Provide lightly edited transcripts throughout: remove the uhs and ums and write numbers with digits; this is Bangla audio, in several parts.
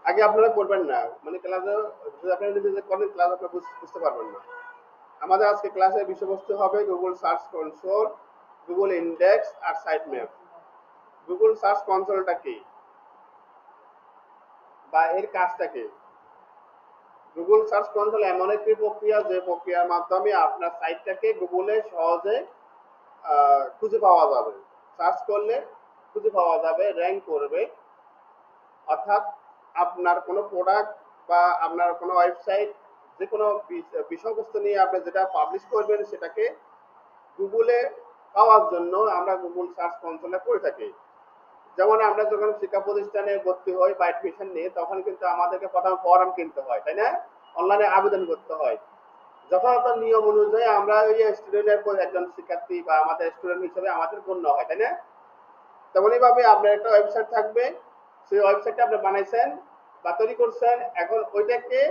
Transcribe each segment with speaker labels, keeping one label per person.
Speaker 1: আগে আপনারা করবেন না, মানে ক্লাসে যদি আপনারা নিজে করেন ক্লাস আপনারা বুঝতে পারবেন না। আমাদের আজকে ক্লাসের বিষয়বস্তু হবে Google search console, Google index আর সাইট ম্যাপ। গুগল সার্চ কনসোলটা কি বা এর কাজটা কি? গুগল সার্চ কনসোল এমন একটি প্রক্রিয়া যে প্রক্রিয়ার মাধ্যমে আপনার সাইটটাকে গুগলে সহজে খুঁজে পাওয়া যাবে, সার্চ করলে খুঁজে পাওয়া যাবে, র্যাঙ্ক করবে। অর্থাৎ আপনার কোনো প্রোডাক্ট বা আপনার কোনো ওয়েবসাইট, যে কোনো বিষয়বস্তু নিয়ে আপনি যেটা পাবলিশ করবেন সেটাকে গুগলে পাওয়ার জন্য আমরা গুগল সার্চ কনসোলে করে থাকি। যেমন আমরা যখন শিক্ষা প্রতিষ্ঠানে ভর্তি হই বা অ্যাডমিশন নিই তখন কিন্তু আমাদেরকে প্রথমে ফর্ম কিনতে হয়, তাই না? অনলাইনে আবেদন করতে হয়। যথাযথ নিয়ম অনুযায়ী আমরা ওই স্টুডেন্টের একজন শিক্ষার্থী বা আমাদের স্টুডেন্ট হিসেবে আমাদের গণ্য হয়, তাই না? তেমনই ভাবে আপনার একটা ওয়েবসাইট থাকবে, সেই ওয়েবসাইটটা আপনি বানাইছেন বা তৈরি করছেন, এখন ওইটাকে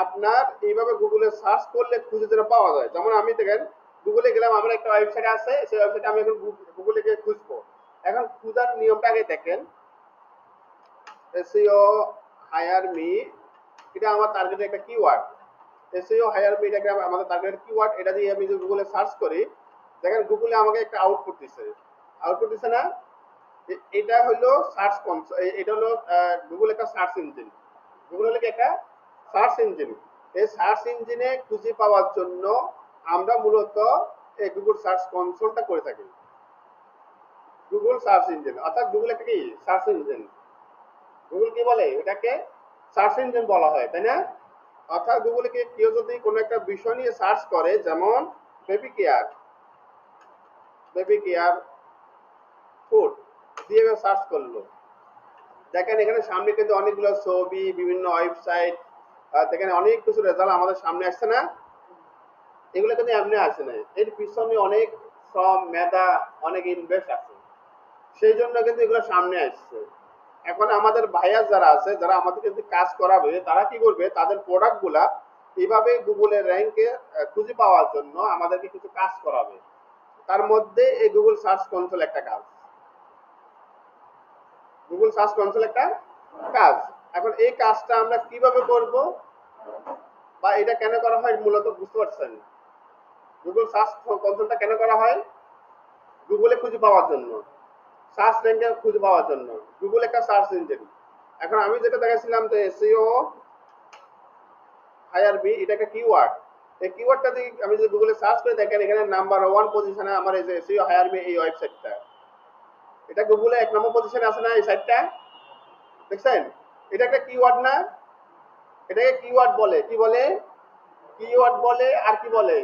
Speaker 1: আপনার এইভাবে গুগলে সার্চ করলে খুঁজে যেন পাওয়া যায়। যেমন আমি দেখেন গুগলে গেলাম, আমার একটা ওয়েবসাইট আছে, সেই ওয়েবসাইটে আমি এখন গুগলে গিয়ে খুঁজবো। এখন খুঁজার নিয়মটা আগে দেখেন। এসইও হায়ার মি, এটা আমার টার্গেটের একটা কিওয়ার্ড। এসইও হায়ার মি এটা আমাদের টার্গেটের কিওয়ার্ড। এটা দিয়ে আমি যদি গুগলে সার্চ করি, দেখেন গুগলে আমাকে একটা আউটপুট দিচ্ছে, আউটপুট দিচ্ছে না? এটা হলো সার্চ কনসোল, এটা হলো গুগল একটা সার্চ ইঞ্জিন। গুগল হলো একটা সার্চ ইঞ্জিন। এই সার্চ ইঞ্জিনে খুঁজে পাওয়ার জন্য আমরা মূলত এই গুগল সার্চ কনসোলটা করে থাকি। গুগল সার্চ ইঞ্জিন অর্থাৎ গুগল একটা কি সার্চ ইঞ্জিন। গুগল কি বলে এটাকে? সার্চ ইঞ্জিন বলা হয়, তাই না? অর্থাৎ গুগলে কেউ যদি কোনো একটা বিষয় নিয়ে সার্চ করে, যেমন baby care, baby care food দিয়ে সার্চ করলো, দেখেন এখানে সামনে কিন্তু অনেকগুলো ছবি, বিভিন্ন ওয়েবসাইট, দেখেন অনেক কিছু রেজাল্ট আমাদের সামনে আসছে না? এগুলো কিন্তু এমনি আসে না, এর পিছনে অনেক শ্রম, মেধা, অনেক ইনভেস্ট আছে, সেই জন্য কিন্তু এগুলো সামনে আসছে। এখন আমাদের ভাইয়া যারা আছে, যারা আমাদের কিন্তু কাজ করাবে, তারা কি করবে, তাদের প্রোডাক্ট গুলা এইভাবে গুগলের র্যাঙ্কে খুঁজে পাওয়ার জন্য আমাদেরকে কিছু কাজ করাবে। তার মধ্যে এই গুগল সার্চ কনসোল একটা কাজ। গুগল সার্চ কনসোল একটা কাজ। এখন এই কাজটা আমরা কিভাবে করব বা এটা কেন করা হয় মূলত বুঝতে পারছেন? গুগল সার্চ কনসোলটা কেন করা হয়? গুগলে খুঁজে পাওয়ার জন্য, সার্চ র্যাঙ্কে খুঁজে পাওয়ার জন্য। গুগল একটা সার্চ ইঞ্জিন। এখন আমি যেটা দেখাচ্ছিলাম যে এসইও হায়ার বি, এটা একটা কিওয়ার্ড। এই কিওয়ার্ডটা দিয়ে আমি যদি গুগলে সার্চ করে দেখেন, এখানে নাম্বার 1 পজিশনে আমার এই যে এসইও হায়ার বি এই ওয়েবসাইটটা, এটা গুগলে 1 নম্বর পজিশনে আছে না এই সাইটটা? দেখছেন? এটা একটা কিওয়ার্ড না? এটাকে কিওয়ার্ড বলে। কি বলে? কিওয়ার্ড বলে। আর কি বলে?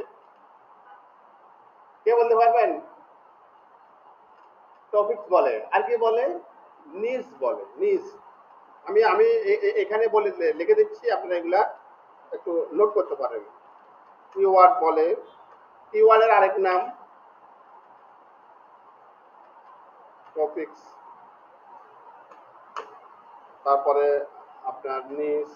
Speaker 1: কে বলতে পারবেন? টপিকস বলে। আর কি বলে? নিজ বলে, নিজ। আমি আমি এখানে বলে লিখে দিচ্ছি, আপনারা এগুলা একটু নোট করতে পারেন। কিওয়ার্ড বলে। কিওয়ার্ডের আরেক নাম টপিকস, তারপরে আপনার নিজ,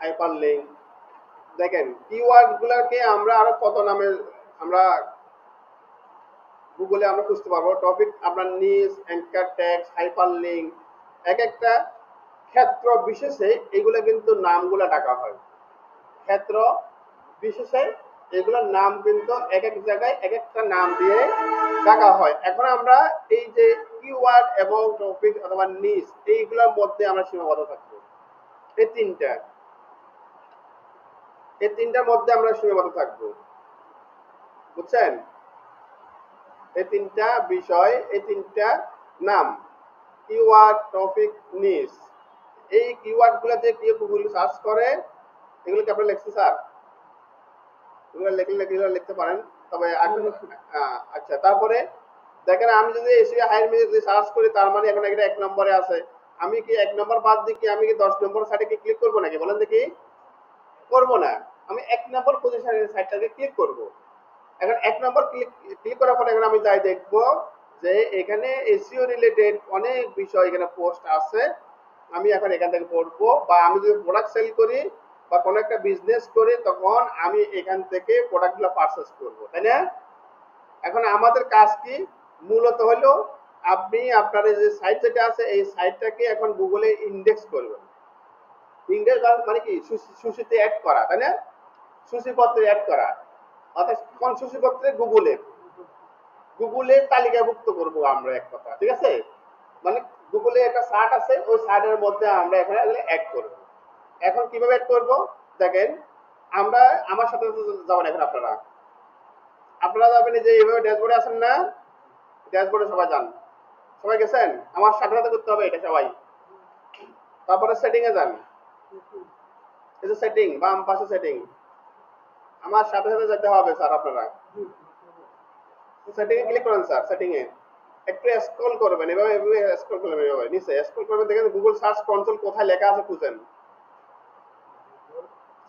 Speaker 1: হাইপার লিঙ্ক। দেখেন কিওয়ার্ড গুলাকে আমরা আরো কত নামে আমরা গুগলে আমরা খুঁজতে পারবো। টপিক, আপনার নিজ, অ্যাঙ্কার ট্যাগস, হাইপার লিঙ্ক, এক একটা ক্ষেত্র বিশেষে এগুলো কিন্তু নামগুলা ডাকা হয়। ক্ষেত্র বিশেষে এগুলোর নাম কিন্তু এক এক জায়গায় এক একটা নাম দিয়ে ডাকা হয়। এখন আমরা এই যে কিওয়ার্ড এবং টপিক অথবা নিজ, এইগুলোর মধ্যে আমরা সীমাবদ্ধ থাকবো। এই তিনটার মধ্যে আমরা সীমাবদ্ধ থাকবো, বুঝছেন? এই তিনটা বিষয়, এই তিনটা নাম, কিওয়ার্ড, টপিক, নিজ। এই কিওয়ার্ড গুলোতে কেউ গুগল সার্চ করে, এগুলোকে আপনারা লিখছেন স্যার? এগুলো লিখলে লিখতে পারেন, তবে আচ্ছা। তারপরে দেখেন আমি যদি এসে হায়ার মেজর যদি সার্চ করি, তার মানে এখন এটা 1 নম্বরে আছে। আমি কি 1 নম্বর বাদ দিয়ে কি আমি কি 10 নম্বর সাইটে কি ক্লিক করবো নাকি বলেন দেখি? করবো না। আমি 1 নম্বর পজিশনের সাইটটাকে ক্লিক করব। এখন 1 নম্বর ক্লিক করার পরে এখন আমি যাই দেখবো যে এখানে এসইও রিলেটেড অনেক বিষয় এখানে পোস্ট আছে। আমি এখন এখান থেকে পড়বো, বা আমি যদি প্রোডাক্ট সেল করি বা কোনো একটা বিজনেস করি তখন আমি এখান থেকে প্রোডাক্টগুলো পারচেস করব, তাই না? এখন আমাদের কাজ কি মূলত হলো আপনি আপনার যে সাইট যেটা আছে এই সাইটটাকে এখন গুগলে ইন্ডেক্স করবেন। ইন্ডেক্স মানে কি সূচিতে অ্যাড করা, তাই না? সূচিপত্রে অ্যাড করা, অর্থাৎ কোন সূচিপত্রে? গুগলে তালিকাভুক্ত করব আমরা, এক কথা, ঠিক আছে? মানে গুগলে একটা সার্চ আছে, ওই সার্চের মধ্যে আমরা এখানে অ্যাড করব। এখন কিভাবে অ্যাড করব দেখেন, আমরা আমার সাথে যাবেন, এখন আপনারা যাবেন যে এইভাবে ড্যাশবোর্ডে আছেন না, ড্যাশবোর্ডে সবাই যান, সবাই গেছেন? আমার সাথে সাথে করতে হবে এটা সবাই। তারপরে সেটিং এ যান, এই যে সেটিং, বাম পাশে সেটিং, আমার সাথে সাথে যেতে হবে স্যার। আপনারা সেটিং এ ক্লিক করেন স্যার, সেটিং এ একটু স্ক্রল করবেন, এভাবে এভাবে স্ক্রল করবেন, এভাবে নিচে স্ক্রল করবেন, দেখেন গুগল সার্চ কনসোল কোথায় লেখা আছে খুঁজেন।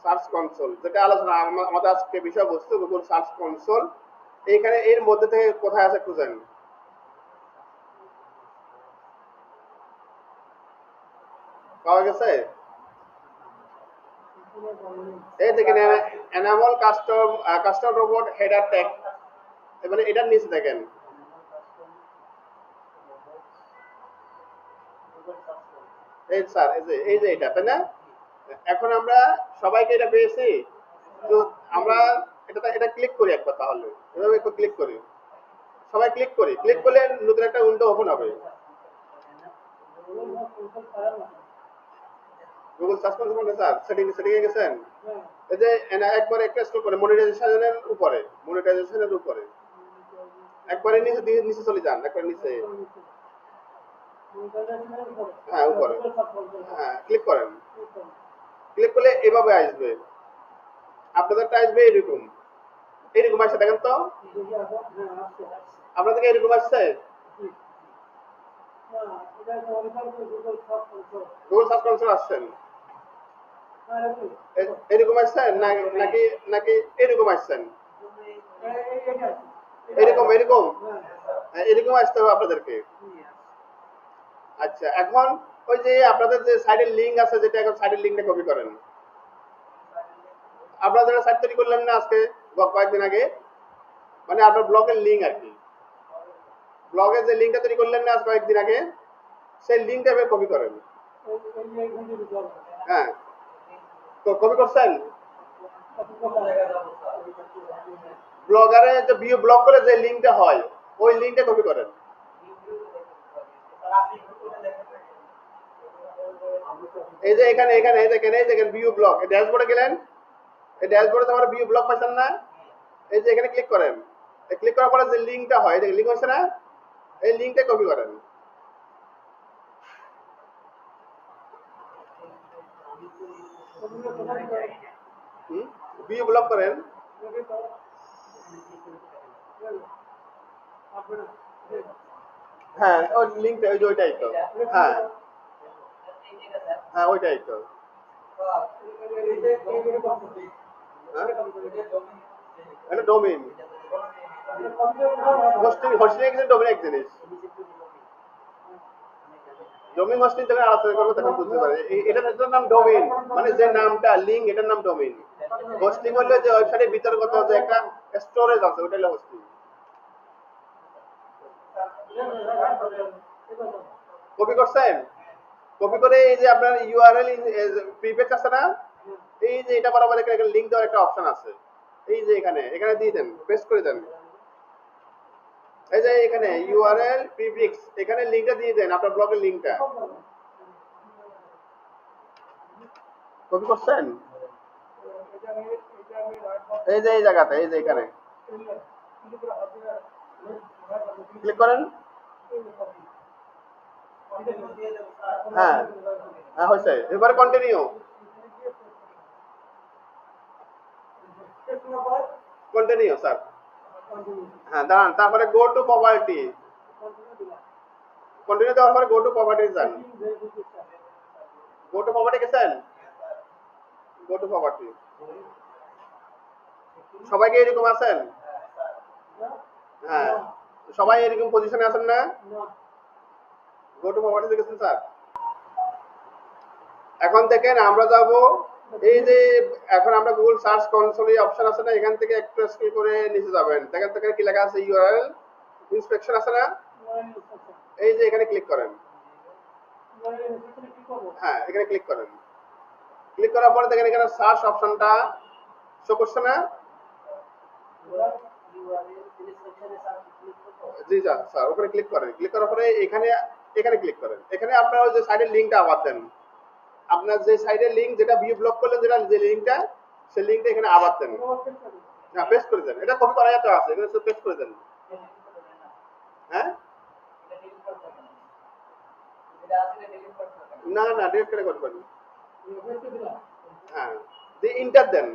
Speaker 1: সার্চ কনসোল যেটা আলোচনা আমাদের আজকে বিষয়বস্তু, গুগল সার্চ কনসোল, এইখানে এর মধ্যে থেকে কোথায় আছে খুঁজেন। পাওয়া গেছে? এই দেখেন enable custom robot header tag, মানে এটার নিচে দেখেন এই স্যার, এই যে এটা, তাই না? এখন আমরা সবাইকে এটা পেয়েছি, তো আমরা এটা ক্লিক করি একবার, তাহলে এভাবে একটু ক্লিক করি, সবাই ক্লিক করি, ক্লিক করলে নতুন একটা উইন্ডো ওপেন হবে। Google search console sir, setting এ গেছেন? এই যে একবার একটা স্ক্রল করে মনিটাইজেশনের উপরে একবারে নিচে চলে যান, একবার নিচে, হ্যাঁ উপরে, হ্যাঁ ক্লিক করেন, ক্লিক করলে এভাবে আসবে, আপনাদেরটা আসবে এরকম, এরকম আসছে, দেখেন তো আপনাদেরকে এরকম আসছে গুগল সার্চ কনসোল আসছেন, এরকম আসছেন নাকি নাকি এরকম আসছেন? এরকম এরকম এরকম আসতে হবে আপনাদেরকে। আচ্ছা, এখন ওই যে আপনাদের যে সাইডের লিঙ্ক আছে, যেটা এখন সাইডের লিঙ্কটা কপি করেন। আপনারা যারা সাইট তৈরি করলেন না আজকে কয়েকদিন আগে, মানে আপনার ব্লগের লিঙ্ক আর কি, ব্লগে যে লিঙ্কটা তৈরি করলেন না আজ কয়েকদিন আগে, সেই লিঙ্কটা এবার কপি করেন। হ্যাঁ, তো কপি করছেন? ব্লগারে যে ভিউ ব্লগ করে যে লিঙ্কটা হয়, ওই লিঙ্কটা কপি করেন। এই যে এখানে এখানে এই দেখেন, এই দেখেন ভিউ ব্লগ, এই ড্যাশবোর্ডে গেলেন, এই ড্যাশবোর্ডে আমার ভিউ ব্লগ পাচ্ছেন না, এই যে এখানে ক্লিক করেন, ক্লিক করার পরে যে লিঙ্কটা হয়, দেখেন লিঙ্ক হচ্ছে না, এই লিঙ্কটা কপি করেন। ভিউ ব্লগ করেন, হ্যাঁ ওই লিঙ্কটা, ওই যে ওইটাই তো, হ্যাঁ হ্যাঁ ওইটাই তো, এটা ডোমেইন, হোস্টিং একজন ডোমেইন এক জিনিস, ডোমেইন হোস্টিং যখন আলোচনা করবো তখন বুঝতে পারে, এটার নাম ডোমেইন, মানে যে নামটা লিঙ্ক, এটার নাম ডোমেইন। হোস্টিং হলো যে ওয়েবসাইটের ভিতরগত যে একটা স্টোরেজ আছে, ওটা হলো হোস্টিং। কপি করছেন? কপি করে এই যে আপনার ইউআরএল প্রিপেজ আছে না, এই যে এটা বরাবর এখানে লিংক দেওয়ার একটা অপশন আছে, এই যে এখানে এখানে দিয়ে দেন, পেস্ট করে দেন, এই যে এখানে ইউআরএল প্রিফিক্স, এখানে লিংকটা দিয়ে দেন, আপনার ব্লগের লিংকটা। কপি করছেন? এই যে এই জায়গাতে, এই যে এখানে ক্লিক করেন, হ্যাঁ হ্যাঁ হয়েছে, এবারে কন্টিনিউ, কন্টিনিউ স্যার, হ্যাঁ দাঁড়ান, তারপরে গো টু প্রপার্টি, কন্টিনিউ দেওয়ার পরে গো টু প্রপার্টি যান, গো টু প্রপার্টি গেছেন, গো টু প্রপার্টি, সবাইকে এরকম আছেন? হ্যাঁ সবাই এরকম পজিশনে আছেন না? গো টু প্রপার্টিতে গেছেন স্যার? এখন দেখেন আমরা যাব এই যে এখন আমরা গুগল সার্চ কনসোলে অপশন আছে না, এখান থেকে একটু স্ক্রল করে নিচে যাবেন, দেখেন তো এখানে কি লেখা আছে, ইউআরএল ইন্সপেকশন আছে না, এই যে এখানে ক্লিক করেন। হ্যাঁ, এখানে ক্লিক করেন। ক্লিক করার পরে দেখেন এখানে সার্চ অপশনটা শো করছে না। জি স্যার, স্যার ওখানে ক্লিক করেন। ক্লিক করার পরে এখানে এখানে ক্লিক করেন। এখানে আপনার ওই যে সাইডের লিঙ্কটা আবার দেন। আপনার যে সাইডের লিঙ্ক যেটা ভিউ ব্লক করলেন, যেটা যে লিঙ্কটা, সেই লিঙ্কটা এখানে আবার দেন। হ্যাঁ, পেস্ট করে দেন। এটা কপি করা যাতে আছে, এখানে পেস্ট করে দেন। হ্যাঁ, না না, ডিরেক্ট করে করবেন। হ্যাঁ, দিয়ে ইন্টার দেন।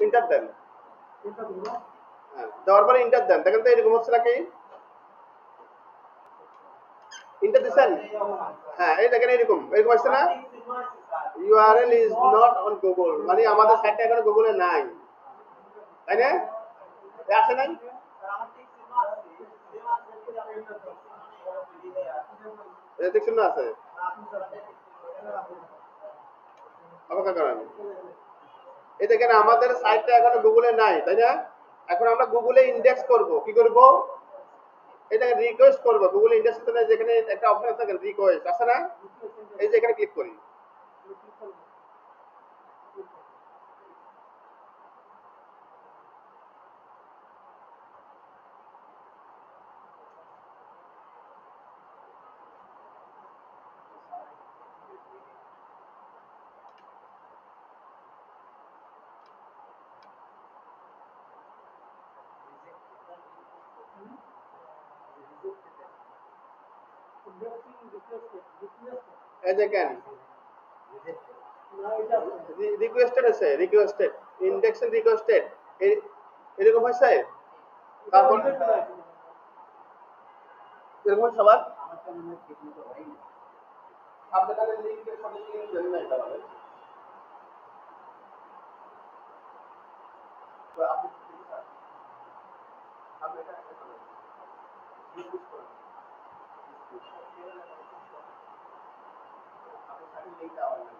Speaker 1: ইন্টার দেন। হ্যাঁ, দেওয়ার পরে ইন্টার দেন, দেখেন তো এরকম হচ্ছে নাকি। ইন্টার দিচ্ছেন? হ্যাঁ, এই দেখেন এরকম এরকম আসছে না, URL is not on Google, মানে আমাদের সাইটটা এখন গুগলে নাই, তাই না? আসে নাই? দেখছেন না আছে, অপেক্ষা করেন। এই দেখেন আমাদের সাইটটা এখনো গুগলে নাই, তাই না? এখন আমরা গুগলে ইন্ডেক্স করব, কি করব, এটা রিকোয়েস্ট করব। গুগল ইন্ডেক্স এ যেখানে একটা অপশন আছে রিকোয়েস্ট আছে না, এই যে এখানে ক্লিক করি। এই দেখেন রিকোয়েস্টেড আছে, রিকোয়েস্টেড ইন্ডেক্স রিকোয়েস্টেড, এরকম হয়েছে। তারপর এরকম সবার আপনাদের লিংকের সঠিক লিংক দেন না, এটা হবে তো আপনি আপনি এটা একটা করেন, রিকোয়েস্ট করেন, আপনি সঠিক লিংকটা আবার নেন।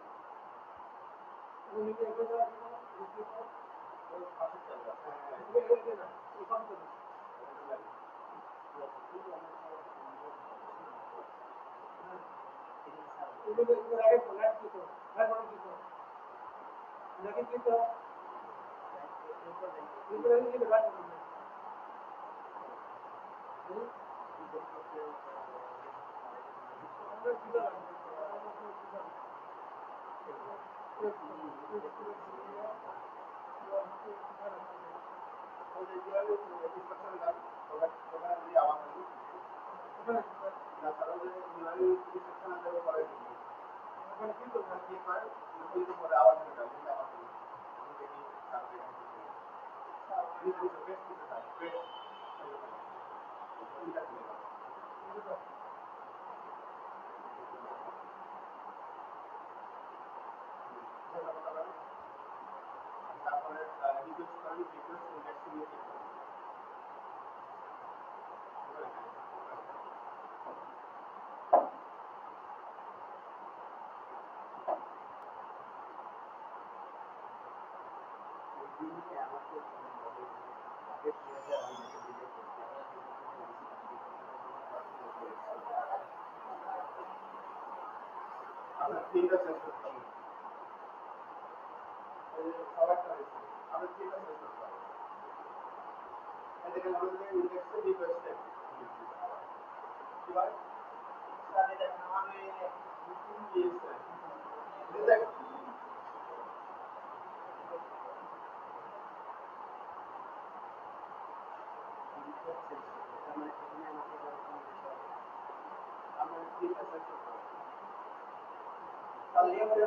Speaker 1: আপনার তিনটা সেট করতে হবে, সবাইটা আপনার তিনটা সেট করতে হবে। এই দেখেন আমাদের ইন্ডেক্সে রিকোয়েস্টেড কি ভাই, তাহলে দেখেন আমাদের কি আছে, দেখেন আপনার তিনটা সেট করতে হবে। তাহলে আপনি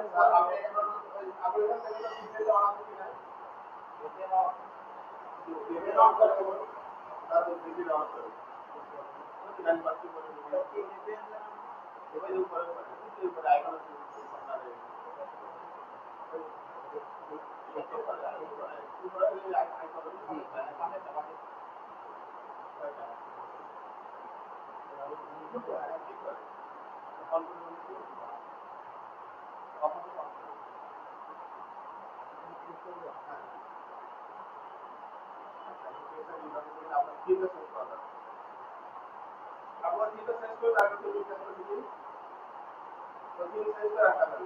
Speaker 1: আপনি এখান থেকে সিগন্যাল অন আছে কিনা, ভিডিও অন করে দেবো, তারপর ভিডিও অন করে গান বাজতে করে এবারে উপরে উপরে আইকন আপনার উপরে আইকন কি করে অন করে অফ হ্যাঁ আপনার কিভাবে সেট করা যাবে আপনার কিভাবে সেট করে আগে থেকে সেট করে দিন তো কিভাবে সেট করে রাখবেন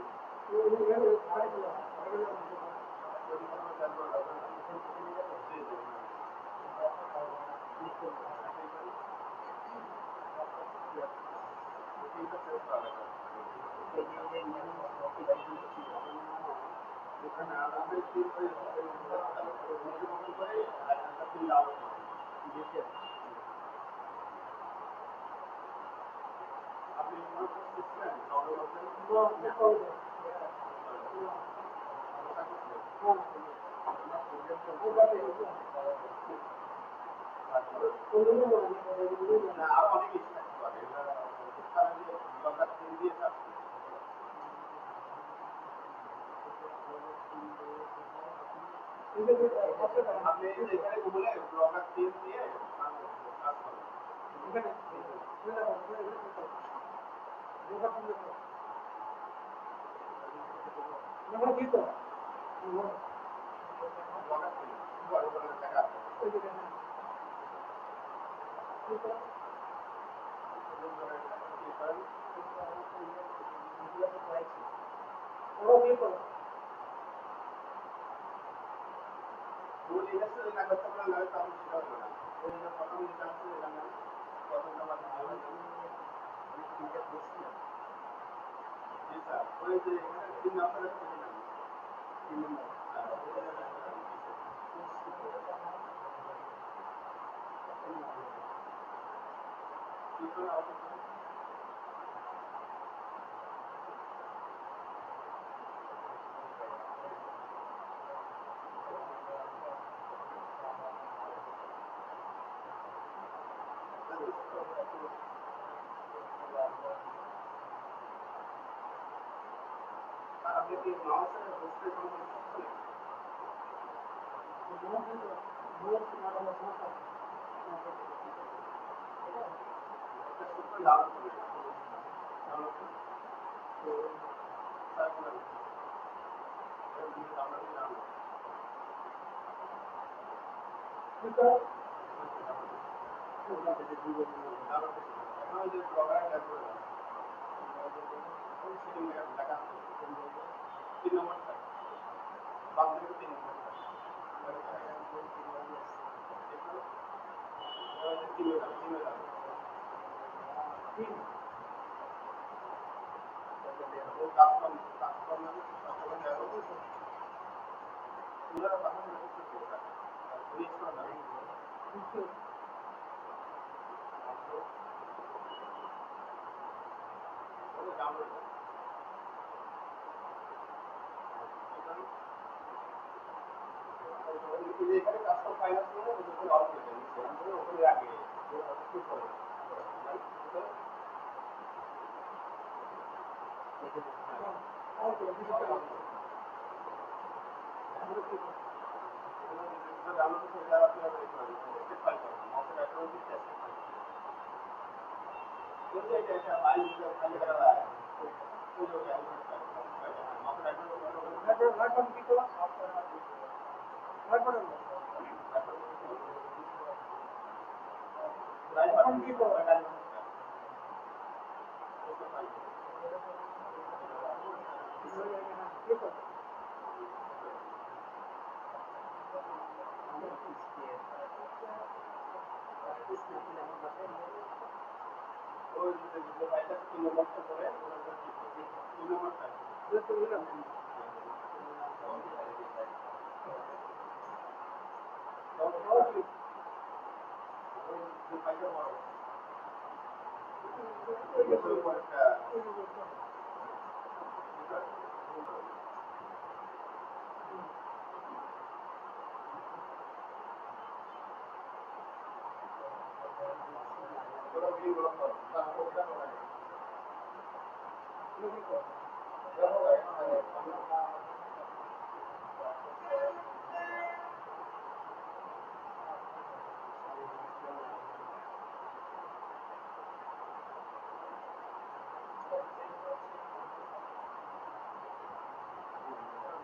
Speaker 1: আরো অনেক কিছু থাকতে পারে আপনি এখানে গুগলে ব্লগার থিম দিয়ে কাজ করেন ব্লগার থিম বড় বড় টাকা ভুল ইন্ডাস্ট্রি না করতে পারলে না তো আমি সেটা হবে না ওই যে প্রথম যেটা আছে এখানে প্রথম নাম্বার ওই যে এখানে 3 নাম্বার আছে না 3 নাম্বার আপনি কি মাউসের ডিসপ্লে সম্পর্কে এখানে কাস্টম ফাইনান্স করে ওদের আউট করে দেন ওখানে আগে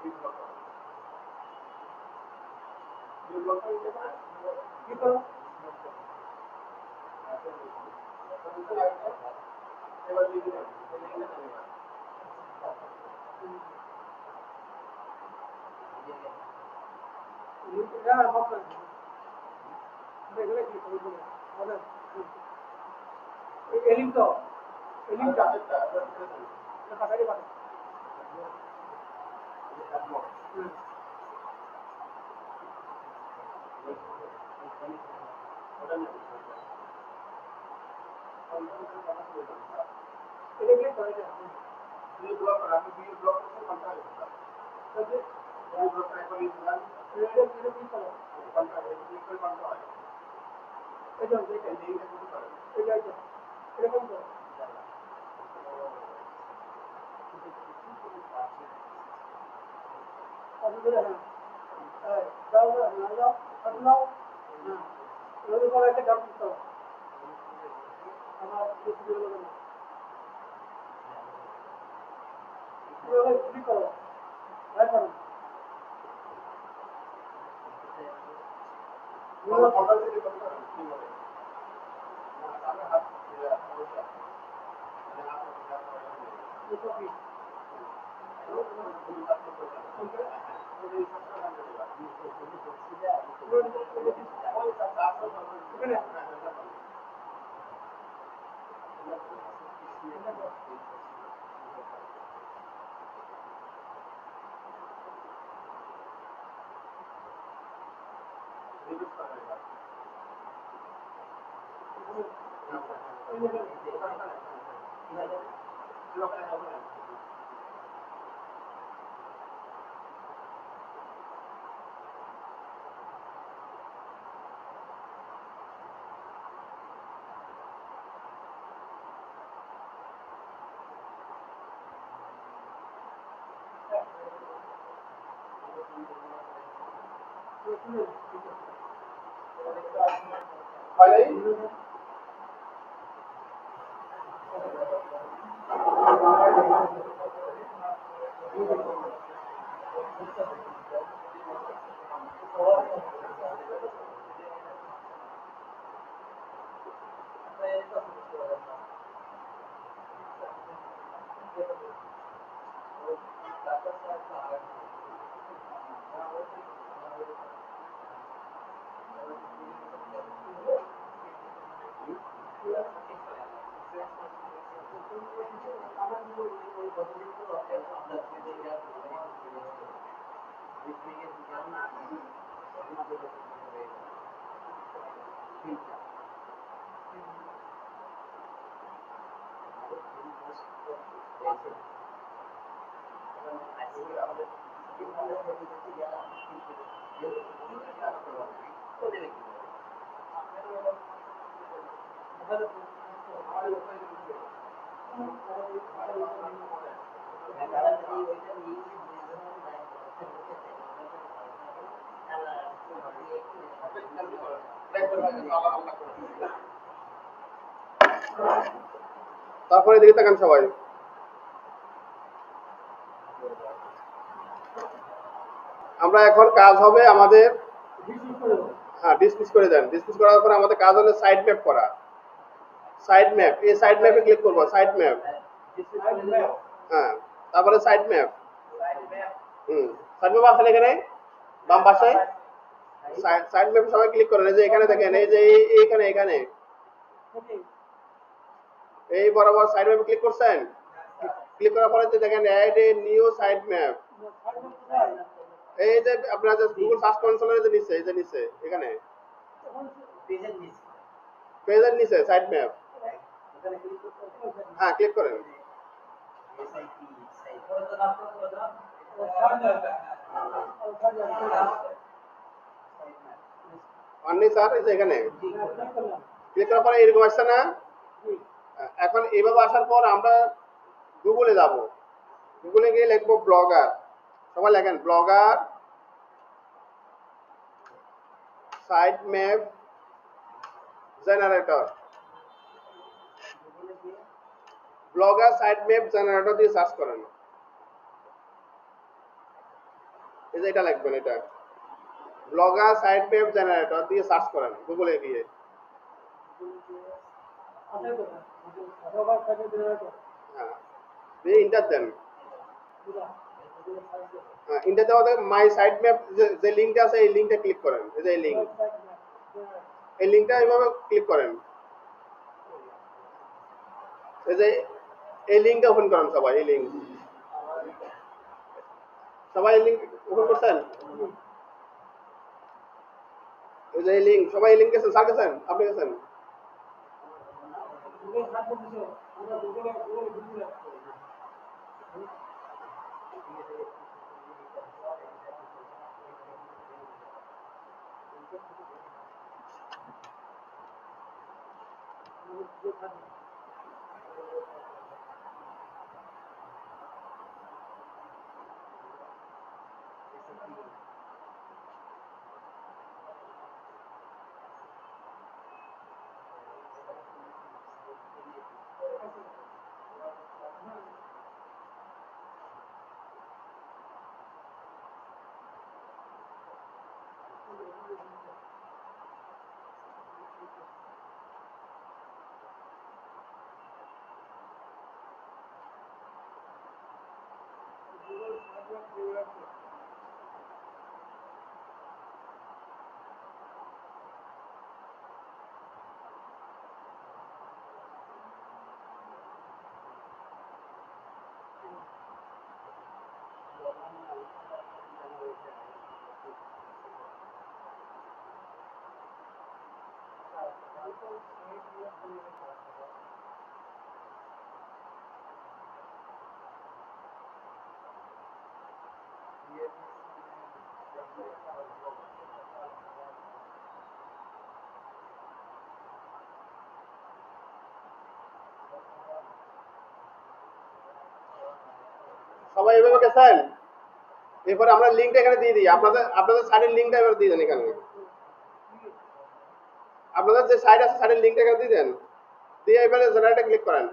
Speaker 2: কি করো এটা মাফ করে দেখলে কি করব আমাদের এলিংটা এটা কাটারি পাবে এটা কি করে এটা ব্লক করা আপনি ব্লক করতে পারতে হবে তাহলে ব্লক করে করে দিলাম এটা কি করো ক্লিক করে পারতে হয় এটা লিংকটা করতে পারে এটা এরকম করো আপনাদের হ্যাঁ দাও দাও এর পরে একটা কাজ করতে হবে আমার কিছু হলো না ক্লিক করো রাইট করো পুরো ফটো দিয়ে করতে হবে কি বলে না তাহলে হাত এটা কি
Speaker 1: তারপরে দিকে তাকান সবাই আমরা এখন কাজ হবে আমাদের হ্যাঁ ডিসমিস করে দেন ডিসমিস করার পর আমাদের কাজ হলো সাইড ম্যাপ করা সাইড ম্যাপ এই সাইড ম্যাপে ক্লিক করব সাইড ম্যাপ হ্যাঁ তারপরে সাইড ম্যাপ সাইড ম্যাপ আছে এখানে বাম পাশে সাইড ম্যাপ সবাই ক্লিক করেন এই যে এখানে দেখেন এই যে এইখানে এখানে এই বরাবর সাইড ম্যাপে ক্লিক করছেন ক্লিক করার পরে যে দেখেন add a new site map এই যে আপনারা যে গুগল সার্চ কনসোলের যে নিচে এই যে নিচে এখানে পেজের নিচে সাইড ম্যাপ হ্যাঁ ক্লিক করেন অনলি স্যার এই যে এখানে ক্লিক করার পরে এরকম আসছে না এখন এইভাবে আসার পর আমরা গুগলে যাব গুগলে গিয়ে লিখবো ব্লগার সবাই লেখেন blogger site map generator blogger site map generator দিয়ে সার্চ করেন এই যে এটা লিখবেন, এটা ব্লগার সাইট ম্যাপ জেনারেটর দিয়ে সার্চ করেন গুগলে গিয়ে। হ্যাঁ, দিয়ে ইন্টার দেন। হ্যাঁ, ইন্টার দেওয়া মাই সাইট ম্যাপ যে লিঙ্কটা আছে এই লিঙ্কটা ক্লিক করেন। এই যে এই লিঙ্ক, এই লিঙ্কটা এইভাবে ক্লিক করেন। এই যে এই লিঙ্কটা ওপেন করেন সবাই, এই লিঙ্ক সবাই এই লিঙ্ক ওপেন করছেন? এই যে এই লিঙ্ক সবাই এই লিঙ্ক গেছেন, স্যার গেছেন, আপনি গেছেন? সবাই এভাবে গেছেন? এরপরে আমরা লিঙ্কটা এখানে দিয়ে দিই, আপনাদের সাইটের লিঙ্কটা এবার দিয়ে দেন এখানে। আপনাদের যে সাইট আছে সাইটের লিঙ্কটা এখানে দিয়ে দেন, দিয়ে এবারে জেনারেটে ক্লিক করেন।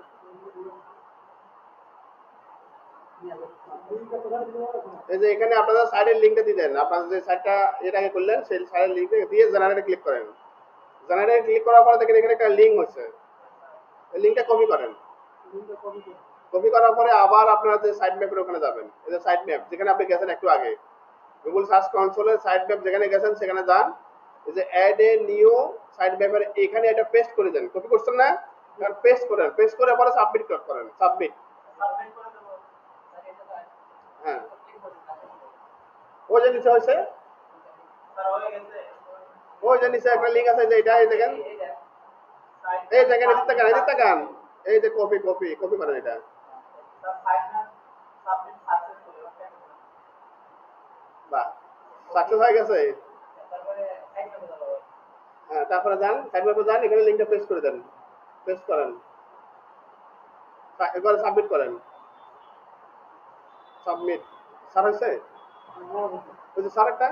Speaker 1: এই যে এখানে আপনাদের সাইটের লিঙ্কটা দিয়ে দেন, আপনাদের যে সাইটটা এর আগে করলেন সেই সাইটের লিঙ্কটা দিয়ে জেনারেটে ক্লিক করেন। জেনারেটে ক্লিক করার পরে দেখেন এখানে একটা লিঙ্ক হচ্ছে, এই লিঙ্কটা কপি করেন। কপি করার পরে আবার আপনারা যে সাইট ম্যাপের ওখানে যাবেন, এই যে সাইট ম্যাপ যেখানে আপনি গেছেন একটু আগে, গুগল সার্চ কনসোলের সাইট ম্যাপ যেখানে গেছেন সেখানে যান। এই যে অ্যাড এ নিউ সাইট ম্যাপের এখানে এটা পেস্ট করে দেন, কপি করছেন না, এখানে পেস্ট করেন, পেস্ট করে পরে সাবমিট ক্লিক করেন, সাবমিট। হ্যাঁ, ওই যে নিচে হয়েছে, ওই যে নিচে একটা লিঙ্ক আছে, যে এটা এই দেখেন, এই দেখেন, এদিক তাকান, এদিক তাকান, এই যে কপি কপি কপি করেন এটা। বাহ, সাকসেস হয়ে গেছে। হ্যাঁ, তারপরে যান সাইট ম্যাপে যান, এখানে লিঙ্কটা পেস্ট করে দেন, পেস্ট করেন, এবারে সাবমিট করেন, সাবমিট। স্যার হয়েছে? ওই যে স্যার একটা,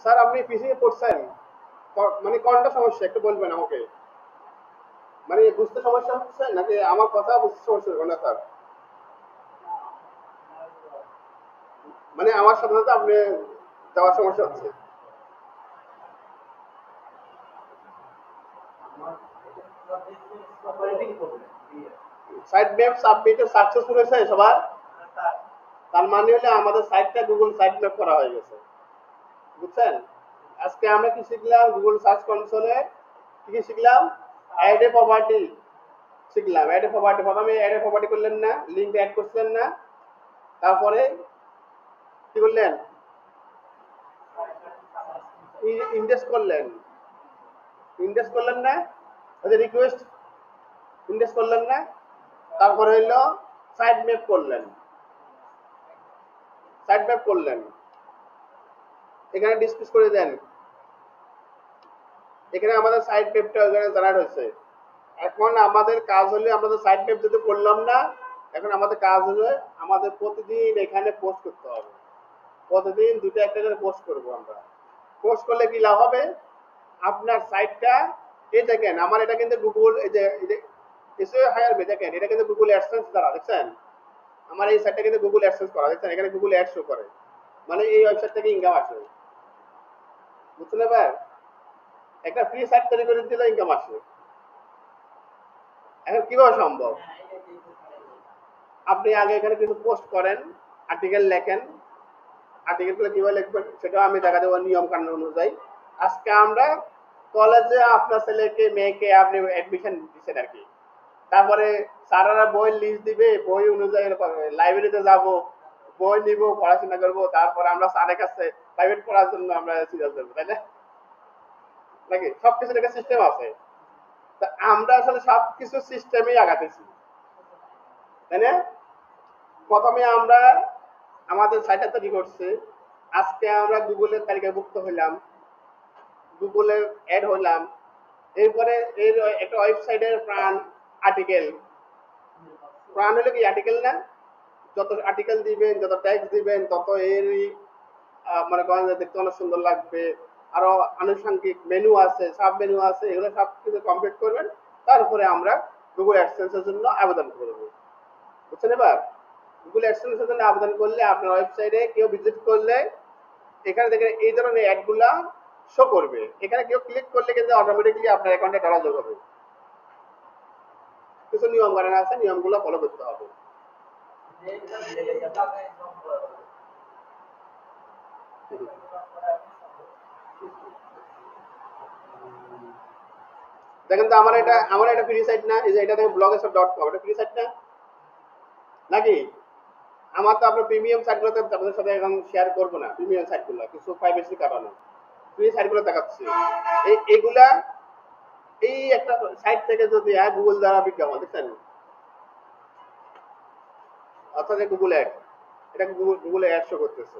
Speaker 1: স্যার আপনি পিছিয়ে পড়ছেন, মানে কোনটা সমস্যা একটু বলবেন আমাকে, মানে বুঝতে সমস্যা হচ্ছে নাকি আমার কথা বুঝতে সমস্যা হচ্ছে না স্যার? মানে আমার সাথে সাথে আপনি যাওয়ার সমস্যা হচ্ছে। সাইট ম্যাপ সাবমিট সাকসেসফুল হয়েছে সবার? তার মানে হলো আমাদের সাইটটা গুগল সাইট ম্যাপ করা হয়ে গেছে, বুঝছেন? আজকে আমরা কি শিখলাম? গুগল সার্চ কনসোলে কি শিখলাম? অ্যাড এ প্রপার্টি শিখলাম। অ্যাড এ প্রপার্টি, প্রথমে অ্যাড এ প্রপার্টি করলেন না, লিঙ্ক অ্যাড করলেন না, তারপরে কি করলেন? ইন্ডেক্স করলেন, ইন্ডেক্স করলেন না, ওই যে রিকোয়েস্ট ইন্ডেক্স করলেন না, তারপরে হইলো সাইট ম্যাপ করলেন, সাইট ম্যাপ করলেন, এখানে ডিসপ্লে করে দেন, এখানে আমাদের সাইট ম্যাপটা ওখানে জেনারেট হয়েছে। এখন আমাদের কাজ হলো, আমাদের সাইট ম্যাপ যদি করলাম না, এখন আমাদের কাজ হলো আমাদের প্রতিদিন এখানে পোস্ট করতে হবে, প্রতিদিন দুটো একটা করে পোস্ট করব আমরা। পোস্ট করলে কি লাভ হবে? আপনার সাইটটা, এই দেখেন আমার এটা কিন্তু গুগল, এই যে এসইও হায়ার মে দেখেন, এটা কিন্তু গুগল অ্যাডসেন্স দ্বারা, দেখছেন আমার এই সাইটটা কিন্তু গুগল অ্যাডসেন্স করা, দেখছেন এখানে গুগল অ্যাড শো করে, মানে এই ওয়েবসাইট থেকে ইনকাম আসে, বুঝছেন এবার? একটা ফ্রি সাইট তৈরি করে দিলে ইনকাম আসে। এখন কিভাবে সম্ভব? আপনি আগে এখানে কিছু পোস্ট করেন, আর্টিকেল লেখেন, আর্টিকেলগুলো কিভাবে লিখবেন সেটাও আমি দেখা দেবো নিয়ম কানুন অনুযায়ী। আজকে আমরা কলেজে আপনার ছেলেকে মেয়েকে আপনি অ্যাডমিশন দিচ্ছেন আর কি, তারপরে স্যারেরা বই লিস্ট দিবে, বই অনুযায়ী লাইব্রেরিতে যাব, বই নিব, পড়াশোনা করবো, তারপরে আমরা স্যারের কাছে প্রাইভেট পড়ার জন্য আমরা সিরিয়াস দেবো, তাই না? নাকি সবকিছুর একটা সিস্টেম আছে। তা আমরা আসলে সবকিছু সিস্টেমেই আগাতেছি, তাই না? প্রথমে আমরা আমাদের সাইটটা তৈরি করছি, আজকে আমরা গুগলের তালিকাভুক্ত হইলাম, গুগলের অ্যাড হইলাম, এরপরে এর একটা ওয়েবসাইটের প্রাণ আর্টিকেল। প্রাণ হলো কি আর্টিকেল না? যত আর্টিকেল দিবেন, যত ট্যাক্স দিবেন, তত এরই মনে করেন যে দেখতে অনেক সুন্দর লাগবে। আরো আনুষঙ্গিক মেনু আছে, সাব মেনু আছে, এগুলো সব কিছু কমপ্লিট করবেন, তারপরে আমরা গুগল অ্যাডসেন্সের জন্য আবেদন করব, বুঝছেন এবার? গুগল অ্যাডসেন্সের জন্য আবেদন করলে আপনার ওয়েবসাইটে কেউ ভিজিট করলে এখানে দেখেন এই ধরনের অ্যাডগুলা শো করবে, এখানে কেউ ক্লিক করলে কিন্তু অটোমেটিক্যালি আপনার অ্যাকাউন্টে ডলার যোগ হবে। কিছু নিয়ম কানুন আছে, নিয়মগুলো ফলো করতে হবে। দেখেন তো আমার এটা ফ্রি সাইট না, এই যে এটা দেখেন blogsf.com, এটা ফ্রি সাইট না নাকি? আমার তো আপনার প্রিমিয়াম সাইটগুলোতে আপনাদের সাথে এখন শেয়ার করবো না, প্রিমিয়াম সাইটগুলো কিছু প্রাইভেসি কারণে ফ্রি সাইটগুলো দেখাচ্ছি। এইগুলা এই একটা সাইট থেকে যদি গুগল দ্বারা বিজ্ঞাপন দেখছেন, অর্থাৎ গুগল অ্যাড, এটা গুগলে অ্যাড শো করতেছে।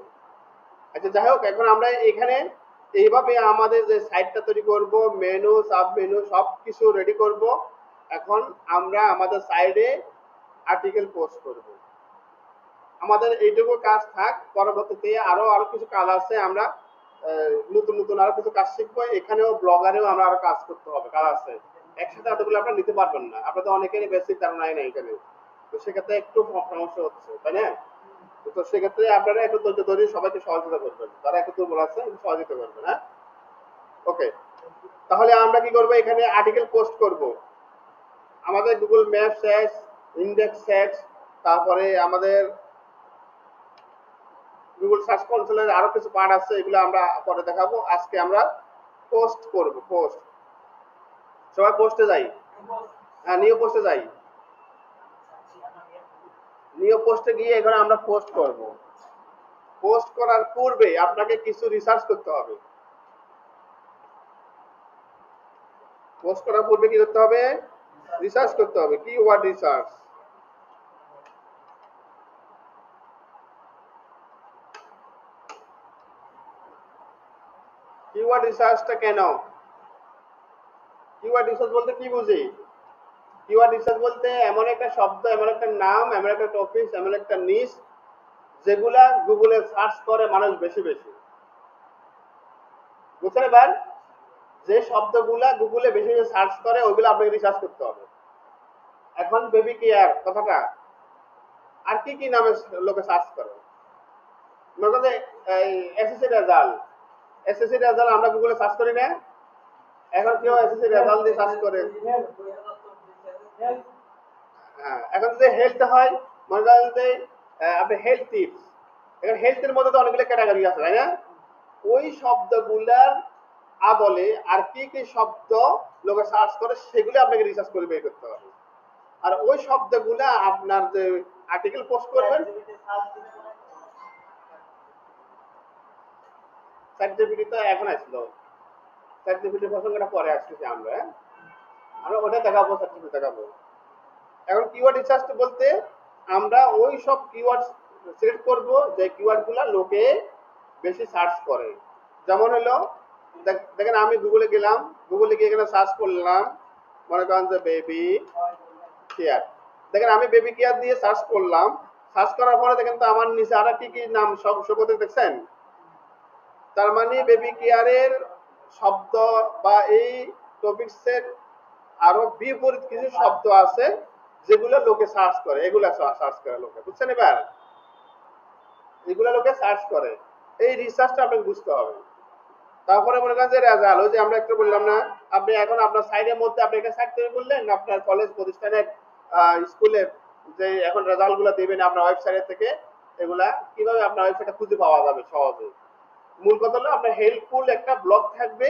Speaker 1: আচ্ছা যাই হোক, এখন আমরা এখানে এইভাবে আমাদের যে সাইটটা তৈরি করব, মেনু সাব মেনু সব কিছু রেডি করব। এখন আমরা আমাদের সাইডে আর্টিকেল পোস্ট করব, আমাদের এইটুকু কাজ থাক। পরবর্তীতে আরো কিছু কাজ আছে, আমরা নতুন নতুন আরো কিছু কাজ শিখবো, এখানেও ব্লগারেও আমরা আরো কাজ করতে হবে, কাজ আছে, একসাথে এতগুলো আপনারা নিতে পারবেন না, আপনাদের অনেকেরই বেসিক ধারণাই নেই এখানে, তো সেক্ষেত্রে একটু সমস্যা হচ্ছে, তাই না? তো সেক্ষেত্রে আপনারা একটু ধৈর্য ধরে সবাইকে সহযোগিতা করবেন, যারা একটু দুর্বল আছে সহযোগিতা করবেন, হ্যাঁ? ওকে, তাহলে আমরা কি করব, এখানে আর্টিকেল পোস্ট করব, আমাদের Google map search, index search, তারপরে আমাদের গুগল সার্চ কনসোলের আরো কিছু পার্ট আছে, এগুলো আমরা পরে দেখাবো। আজকে আমরা পোস্ট করব, পোস্ট, সবাই পোস্টে যাই, হ্যাঁ নিউ পোস্টে যাই, নিউ পোস্টে গিয়ে এখানে আমরা পোস্ট করব। পোস্ট করার পূর্বে আপনাকে কিছু রিসার্চ করতে হবে, পোস্ট করার পূর্বে কি করতে হবে? রিসার্চ করতে হবে, কিওয়ার্ড রিসার্চ। কিওয়ার্ড রিসার্চটা কেন? কিওয়ার্ড রিসার্চ বলতে কি বুঝি? কিওয়ার্ড রিসার্চ বলতে এমন একটা শব্দ, এমন একটা নাম, এমন একটা টপিক, এমন একটা নিশ যেগুলা গুগলে সার্চ করে মানুষ বেশি বেশি, বুঝছেন এবার? যে শব্দগুলা গুগলে বেশি বেশি সার্চ করে ওইগুলো আপনাকে রিসার্চ করতে হবে। এখন বেবি কেয়ার কথাটা আর কি কি নামে লোকে সার্চ করে? মনে করেন এসএসসি রেজাল্ট, এসএসসি রেজাল্ট আমরা গুগলে সার্চ করি না, এখন কেউ এসএসসি রেজাল্ট দিয়ে সার্চ করে। হ্যাঁ, এখন যদি হেলথ হয়, মনে করেন যে আপনি হেলথ টিপস, এখন হেলথের মধ্যে তো অনেকগুলো ক্যাটাগরি আছে, তাই না? ওই শব্দগুলার আদলে আর কি কি শব্দ লোকে সার্চ করে সেগুলো আপনাকে রিসার্চ করে বের করতে হবে। আর ওই শব্দগুলা আপনার যে আর্টিকেল পোস্ট করবেন, চ্যাটজিপিটি তো এখন আসলো, চ্যাটজিপিটি প্রসঙ্গটা পরে আসতেছে, আমরা ওটা দেখাবো, চ্যাটজিপিটি দেখাবো। এখন কিওয়ার্ড রিসার্চ বলতে আমরা ওই সব কিওয়ার্ড সিলেক্ট করব যে কিওয়ার্ডগুলো লোকে বেশি সার্চ করে। যেমন হলো দেখেন আমি গুগলে গেলাম, গুগলে গিয়ে এখানে সার্চ করলাম, মনে করেন যে বেবি কেয়ার, দেখেন আমি বেবি কেয়ার দিয়ে সার্চ করলাম, সার্চ করার পরে দেখেন তো আমার নিচে আরো কি কি নাম সব শো করতে দেখছেন, তার মানে বেবি কেয়ারের শব্দ বা এই টপিকসের আরো বিপরীত কিছু শব্দ আছে যেগুলো লোকে সার্চ করে, এগুলা সার্চ করে লোকে, বুঝছেন? এবার এগুলা লোকে সার্চ করে, এই রিসার্চটা আপনাকে বুঝতে হবে। তারপরে মনে করেন যে রেজাল্ট, ওই যে আমরা একটু বললাম না, আপনি এখন আপনার সাইডের মধ্যে আপনি একটা সাইড তৈরি করলেন, আপনার কলেজ প্রতিষ্ঠানের স্কুলে যে এখন রেজাল্ট গুলো দেবেন আপনার ওয়েবসাইট থেকে, এগুলা কিভাবে আপনার ওয়েবসাইটে খুঁজে পাওয়া যাবে সহজে। মূল কথা হলো আপনার হেল্পফুল একটা ব্লগ থাকবে,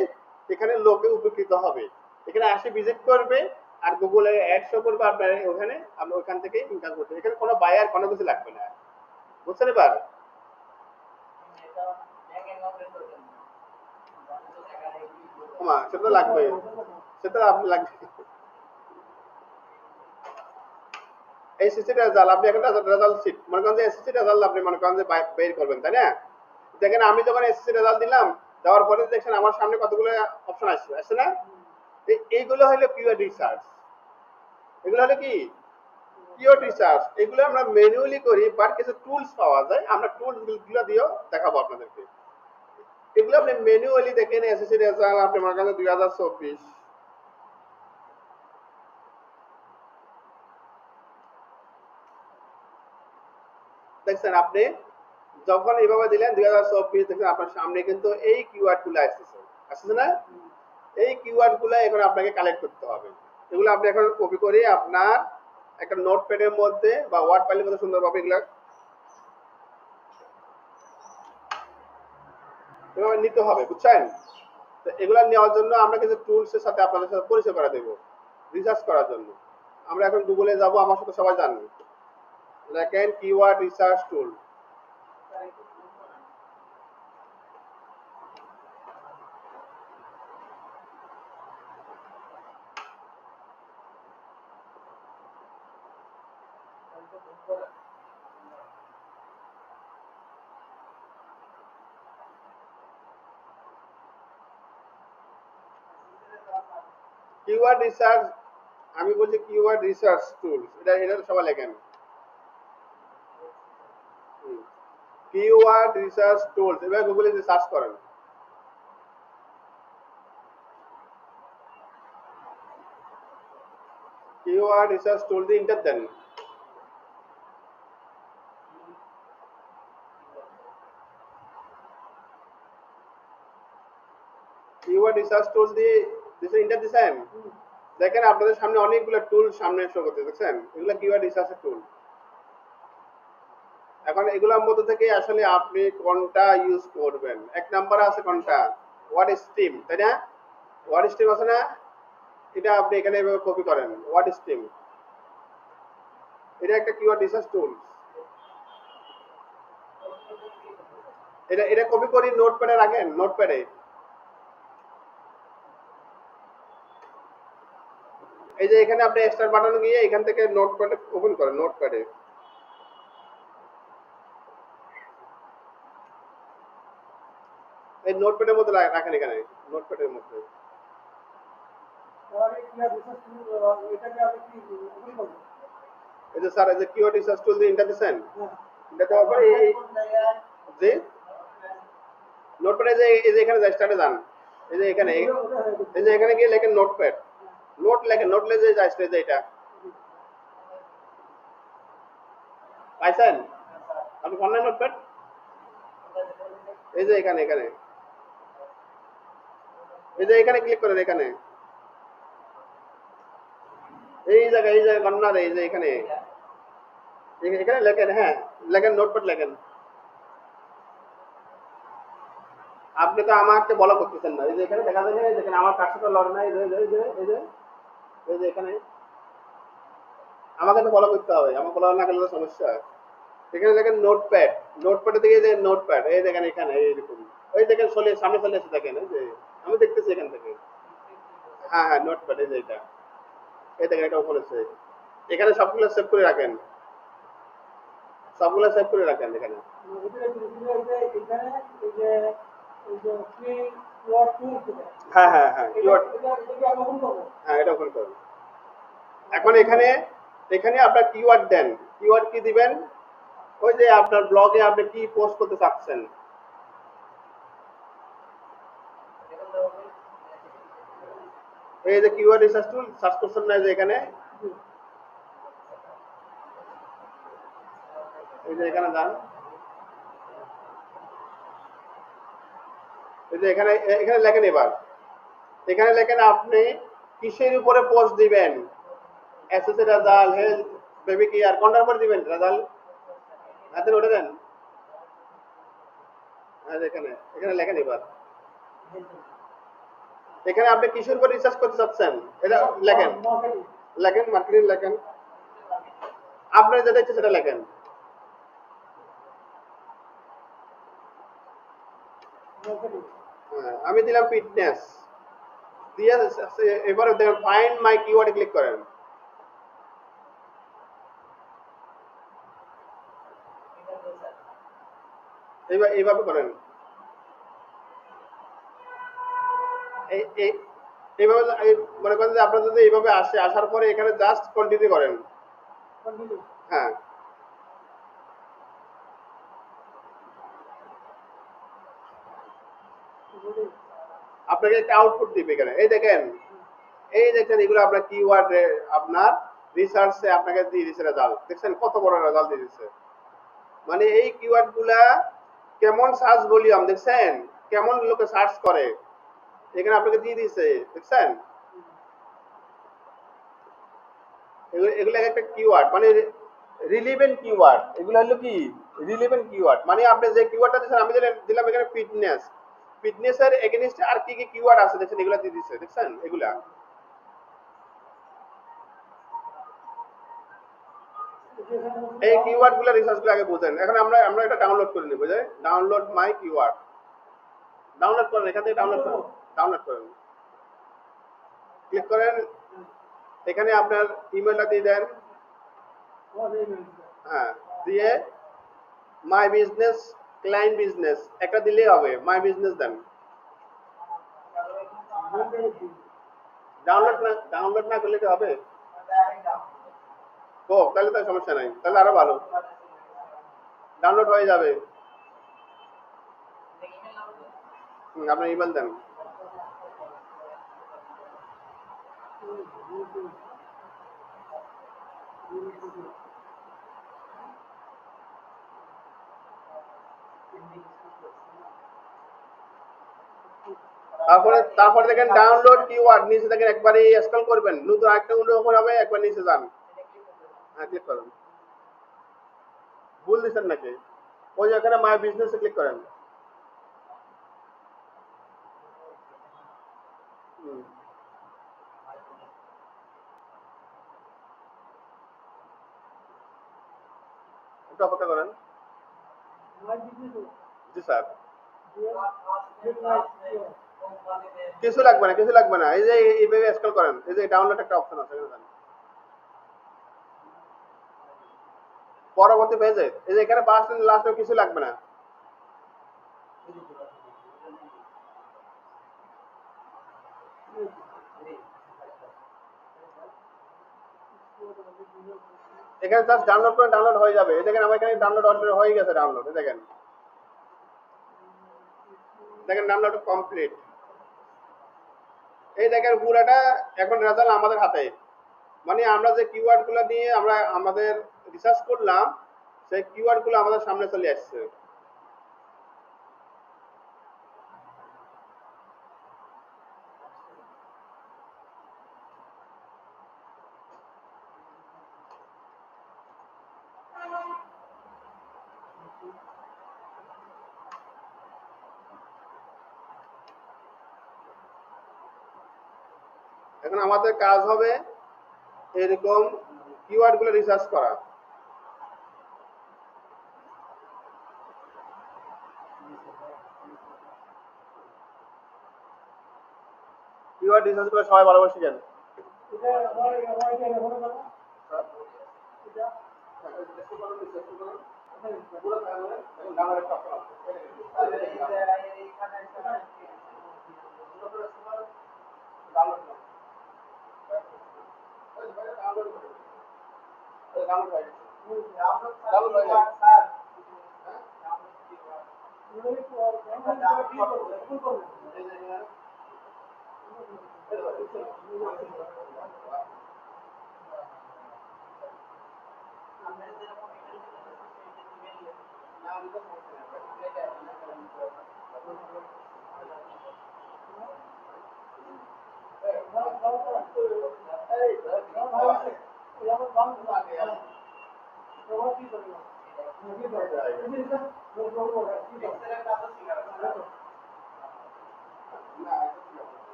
Speaker 1: এখানে লোকে উপকৃত হবে, এখানে আসে ভিজিট করবে, আর গুগলে অ্যাড শো করবে আপনার ওখানে, আপনি ওখান থেকে ইনকাম করতে, এখানে কোনো বায়ার কোনো কিছু লাগবে না, বুঝছেন? এবার সেটা লাগবে, সেটা আপনি লাগবে। এসএসসি রেজাল্ট আপনি একটা রেজাল্ট শিট মনে করেন যে এসএসসি রেজাল্ট আপনি মনে করেন যে বের করবেন, তাই না? দেখেন আমি যখন এসএসসি রেজাল্ট দিলাম, দেওয়ার পরে দেখছেন আমার সামনে কতগুলো অপশন আসছে না? এইগুলো হলো কিওয়ার্ড রিসার্চ। এগুলো হলো কি কিওয়ার্ড রিসার্চ। এগুলো আমরা ম্যানুয়ালি করি, বাট কিছু টুলস পাওয়া যায়, আমরা টুলস গুলো দিয়েও দেখাবো আপনাদেরকে। এগুলো আপনি ম্যানুয়ালি দেখেন, এসএসসি রেজাল্ট আপনি মনে করেন 2024 দেখছেন, আপনি যখন এইভাবে দিলেন 2024 দেখেন আপনার সামনে কিন্তু এই কিওয়ার্ড গুলো আসছে না? এই কিওয়ার্ড গুলো এখন আপনাকে কালেক্ট করতে হবে। এগুলো আপনি এখন কপি করে আপনার একটা নোটপ্যাডের মধ্যে বা ওয়ার্ড ফাইলের মধ্যে সুন্দরভাবে এগুলো এভাবে নিতে হবে, বুঝছেন? তো এগুলা নেওয়ার জন্য আমরা কিছু টুলস এর সাথে আপনাদের সাথে পরিচয় করা দেব রিসার্চ করার জন্য। আমরা এখন গুগলে যাব, আমার সাথে সবাই জানবে, দেখেন কিওয়ার্ড রিসার্চ টুল। কিওয়ার্ড রিসার্চ, আমি বলছি কিওয়ার্ড রিসার্চ টুল, এটা সবাই লেখেন, কিওয়ার্ড রিসার্চ টুলস, এবার গুগলে যে সার্চ করেন, কিওয়ার্ড রিসার্চ টুল দিয়ে ইন্টার দেন। কিওয়ার্ড রিসার্চ টুল দিয়ে ইন্টার দিছেন, দেখেন আপনাদের সামনে অনেকগুলো টুল সামনে শো করতে, দেখছেন? এগুলো কিওয়ার্ড রিসার্চের টুল। এখন এগুলোর মধ্যে থেকে আসলে আপনি কোনটা ইউজ করবেন? এক নাম্বারে আছে কোনটা, ওয়ার্ড স্ট্রিম, তাই না? ওয়ার্ড স্ট্রিম আছে না? এটা আপনি এখানে এভাবে কপি করেন, ওয়ার্ড স্ট্রিম, এটা একটা কিওয়ার্ড রিসার্চ টুল। এটা কপি করি নোটপ্যাডে রাখেন, নোটপ্যাডে। এই যে এখানে আপনি স্টার্ট বাটন গিয়ে এখান থেকে নোটপ্যাডে ওপেন করেন, নোটপ্যাডে। এই নোটপ্যাডের মধ্যে রাখেন, এখানে নোটপ্যাডের মধ্যে। এই যে স্যার, এই যে কিওয়ার্ড রিসার্চ টুল দিয়ে ইন্টার দিছেন, এটা দেওয়ার পরে এই যে নোটপ্যাডে যে এই যে এখানে স্টার্টে যান, এই যে এখানে, এই যে এখানে গিয়ে লেখেন নোটপ্যাড, নোট লেখেন, নোট লেখে যে আসছে যে এটা পাইছেন আপনি অনলাইন নোটপ্যাড, এই যে এখানে, এখানে এই যে এখানে ক্লিক করেন, এখানে এই জায়গায় কর্নার, এই যে এখানে এখানে লেখেন, হ্যাঁ লেখেন নোটপ্যাড লেখেন। আপনি তো আমাকে বলা করতেছেন না, এই যে এখানে দেখা যায়, যেখানে আমার কার সাথে লড়ে না, এই যে এই যে এই যে এই যে এখানে আমাকে তো ফলো করতে হবে, আমার ফলো না করলে সমস্যা। এখানে দেখেন নোটপ্যাড, নোটপ্যাডের দিকে যে নোটপ্যাড, এই দেখেন এখানে এইরকম, ওই দেখেন সামনে চলে এসে দেখেন, এই যে আমি দেখতেছি এখান থেকে, হ্যাঁ হ্যাঁ নোটপ্যাড, এই যে এটা, এই দেখেন এটা ওপরে আছে, এখানে সবগুলো সেভ করে রাখেন, সবগুলো সেভ করে রাখেন এখানে। হ্যাঁ হ্যাঁ হ্যাঁ কিওয়ার্ড, হ্যাঁ এটা ওপেন করুন। এখন এখানে এখানে আপনার কিওয়ার্ড দেন, কিওয়ার্ড কি দিবেন? ওই যে আপনার ব্লগে আপনি কি পোস্ট করতে চাচ্ছেন, এই যে কিওয়ার্ড রিসার্চ টুল সার্চ করছেন না, যে এখানে এই যে এখানে যান, এই যে এখানে এখানে লেখেন, এবার এখানে লেখেন আপনি কিসের উপরে পোস্ট দিবেন, SSC result, health, baby care, কোনটার উপর দিবেন রেজাল্ট, হাতের ওটা দেন। এখানে এখানে লেখেন, এবার এখানে আপনি কিসের উপর রিসার্চ করতে চাচ্ছেন এটা লেখেন, লেখেন মার্কেটিং লেখেন, আপনার যেটা ইচ্ছে সেটা লেখেন। আমি দিলাম ফিটনেস দিয়ে, এবারে দেখেন ফাইন্ড মাই কিওয়ার্ডে ক্লিক করেন। এইভাবে করেন, এইভাবে মনে করেন যে আপনার যদি এইভাবে আসে, আসার পরে এখানে জাস্ট কন্টিনিউ করেন। হ্যাঁ, আপনাকে একটা আউটপুট দিবে এখানে, এই দেখেন, এই দেখেন, এগুলো আপনার কিওয়ার্ড আপনার রিসার্চে আপনাকে দিয়ে দিচ্ছে রেজাল্ট, দেখছেন কত বড় রেজাল্ট দিয়ে দিচ্ছে। মানে এই কিওয়ার্ড গুলা কেমন সার্চ ভলিউম দেখছেন, কেমন লোকে সার্চ করে, এখানে আপনাকে দিয়ে দিচ্ছে, দেখছেন। এগুলো একটা কিওয়ার্ড, মানে রিলেভেন্ট কিওয়ার্ড, এগুলো হলো কি রিলেভেন্ট কিওয়ার্ড, মানে আপনি যে কিওয়ার্ডটা দিচ্ছেন, আমি দিলাম এখানে ফিটনেস, ফিটনেসের এগেইনস্টে আর কি কি কিওয়ার্ড আছে দেখছেন, এগুলো দিয়ে দিচ্ছে, দেখছেন এগুলা। এই কিওয়ার্ড গুলো রিসার্চ গুলো আগে বুঝেন। এখন আমরা এটা ডাউনলোড করে নিব, যে ডাউনলোড মাই কিওয়ার্ড, ডাউনলোড করেন, এখান থেকে ডাউনলোড করেন, ক্লিক করেন, এখানে আপনার ইমেলটা দিয়ে দেন, হ্যাঁ, দিয়ে মাই বিজনেস, ক্লায়েন্ট বিজনেস একটা দিলেই হবে, মাই বিজনেস দেন। ডাউনলোড না করলে কি হবে? ও তাহলে তো সমস্যা নাই, তাহলে আরো ভালো, ডাউনলোড হয়ে যাবে। আপনার ইমেল দেন। তারপরে দেখেন ডাউনলোড কিওয়ার্ড, নিচে দেখেন একবারে স্ক্রল করবেন, নতুন আরেকটা উইন্ডো ওপেন হবে, একবার নিচে যান, হ্যাঁ ক্লিক করুন। ভুল দিচ্ছেন নাকি? ওই যে এখানে মাই বিজনেসে ক্লিক করেন। একটু অপেক্ষা করেন। জি স্যার, কিছু লাগবে না, কিছু লাগবে না, এই যে এইভাবে স্ক্রল করেন, এই যে ডাউনলোড একটা অপশন আছে, এখানে যান। পরবর্তী পেজে এই যে এখানে ফার্স্ট এন্ড লাস্টে কিছু লাগবে না, এখানে জাস্ট ডাউনলোড করে ডাউনলোড হয়ে যাবে। এই দেখেন আমার এখানে ডাউনলোড অলরেডি হয়ে গেছে, ডাউনলোড, এই দেখেন, দেখেন ডাউনলোড কমপ্লিট। এই দেখেন পুরাটা এখন রেজাল্ট আমাদের হাতে, মানে আমরা যে কিওয়ার্ড গুলো নিয়ে আমরা আমাদের রিসার্চ করলাম, সেই কিওয়ার্ড গুলো আমাদের সামনে চলে আসছে। এখন আমাদের কাজ হবে এরকম কিওয়ার্ড গুলো রিসার্চ করা। কিওয়ার্ড রিসার্চ করে সবাই ভালোভাবে শিখেন।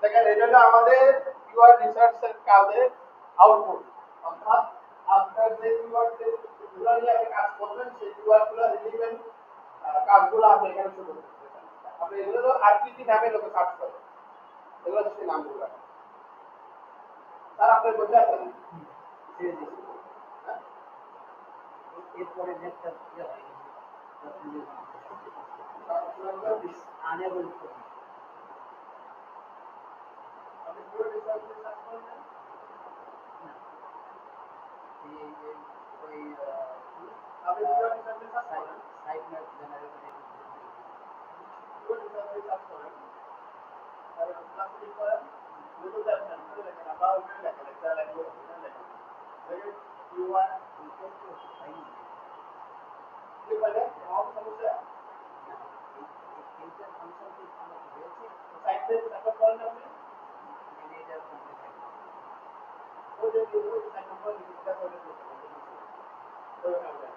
Speaker 1: দেখেন এটা হলো আমাদের কিওয়ার্ড রিসার্চের কাজের আউটপুট, অর্থাৎ আপনার যে কিওয়ার্ড গুলো নিয়ে আপনি কাজ করবেন সেই কিওয়ার্ড গুলো রিলেভেন্ট কাজগুলো আপনি এখানে শুরু করতে পারেন। আপনি এগুলো আরটিটি নামে লোকে সার্চ করেন, এগুলো হচ্ছে নামগুলো। তার আপনার বোঝা আছে
Speaker 3: এরপরে নেক্সট ইয়ে হয় আনেবল
Speaker 1: আপনি কিওয়ার্ড রিসার্চে সার্চ করেন না?
Speaker 3: ওই
Speaker 1: আপনি কিওয়ার্ড রিসার্চে সার্চ করেন,
Speaker 3: সাইট ম্যাপ জেনারেটর
Speaker 1: কিওয়ার্ড রিসার্চে সার্চ করেন, তারপর প্লাস ক্লিক করেন, গুগল দেখেন, লেখেন আবার ওখানে লেখেন, এটা লেখেন, এটা লেখেন। দেখেন কিওয়ার্ড কি বলে কম সমস্যা
Speaker 3: এইটার ফাংশন কি ভালো হয়েছে
Speaker 1: সাইটে সাপোর্ট করেন আপনি
Speaker 3: ম্যানেজার কমপ্লিট হয়
Speaker 1: ওই যে ওই সাইট নাম্বার লিখতে করে ওই নাম্বার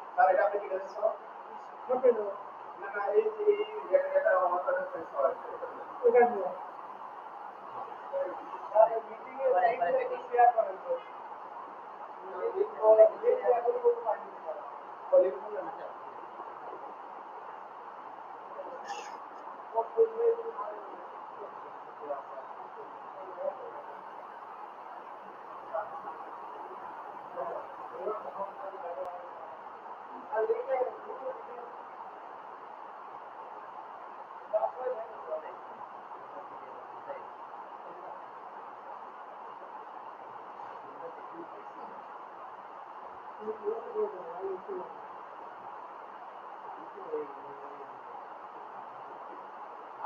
Speaker 1: স্যার এটা আপনি কি করেছেন না না এই এটা আমার কাছে শেষ হয় এটা স্যার মিটিং এ শেয়ার করেন তো